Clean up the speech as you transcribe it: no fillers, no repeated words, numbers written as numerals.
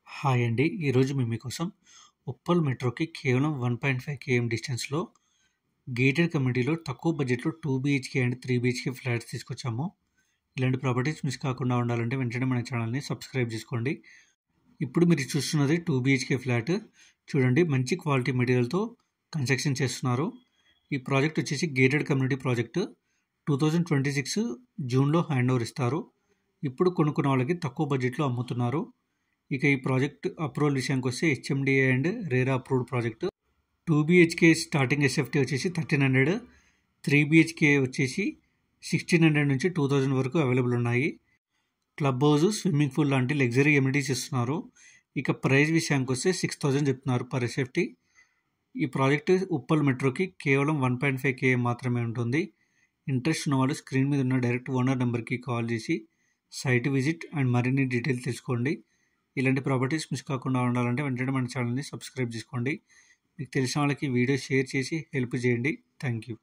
Hi అండి. ఈరోజు మేము మీకోసం ఉప్పల్ మెట్రోకి కేవలం 1.5 కేఎం డిస్టెన్స్‌లో గేటెడ్ కమ్యూనిటీలో తక్కువ బడ్జెట్‌లో 2 బీహెచ్‌కే అండ్ 3 బీహెచ్‌కే ఫ్లాట్స్ తీసుకొచ్చాము. ఇలాంటి ప్రాపర్టీస్ మిస్ కాకుండా ఉండాలంటే వెంటనే మన ఛానల్‌ని సబ్స్క్రైబ్ చేసుకోండి. ఇప్పుడు మీరు చూస్తున్నది 2 బీహెచ్‌కే ఫ్లాట్. చూడండి, మంచి క్వాలిటీ మెటీరియల్‌తో కన్స్ట్రక్షన్ చేస్తున్నారు. ఈ ప్రాజెక్ట్ వచ్చేసి గేటెడ్ కమ్యూనిటీ ప్రాజెక్ట్. 2026 జూన్‌లో హ్యాండ్ ఓవర్ ఇస్తారు. ఇప్పుడు కొనుక్కున్న వాళ్ళకి తక్కువ బడ్జెట్‌లో అమ్ముతున్నారు. ఇక ఈ ప్రాజెక్ట్ అప్రూవల్ విషయానికి వస్తే HMDA and RERA approved project. 2 BHK starting SFT వచ్చేసి 1300, 3 బీహెచ్కే వచ్చేసి 1600 నుంచి 2000 వరకు అవైలబుల్ ఉన్నాయి. క్లబ్ హౌస్, స్విమ్మింగ్ పూల్ లాంటి లగ్జరీ ఎమ్యూనిటీస్ ఇస్తున్నారు. ఇక ప్రైస్ విషయానికి వస్తే 6000 చెప్తున్నారు పర్ ఎస్ఎఫ్టీ. ఈ ప్రాజెక్ట్ ఉప్పల్ మెట్రోకి కేవలం 1.5 కేఎం మాత్రమే ఉంటుంది. ఇంట్రెస్ట్ ఉన్న వాళ్ళు స్క్రీన్ మీద ఉన్న డైరెక్ట్ ఓనర్ నెంబర్కి కాల్ చేసి సైట్ విజిట్ అండ్ మరిన్ని డీటెయిల్స్ తెలుసుకోండి. ఇలాంటి ప్రాపర్టీస్ మిస్ కాకుండా ఉండాలంటే వెంటనే మన ఛానల్ని సబ్స్క్రైబ్ చేసుకోండి. మీకు తెలిసిన వాళ్ళకి వీడియో షేర్ చేసి హెల్ప్ చేయండి. Thank you.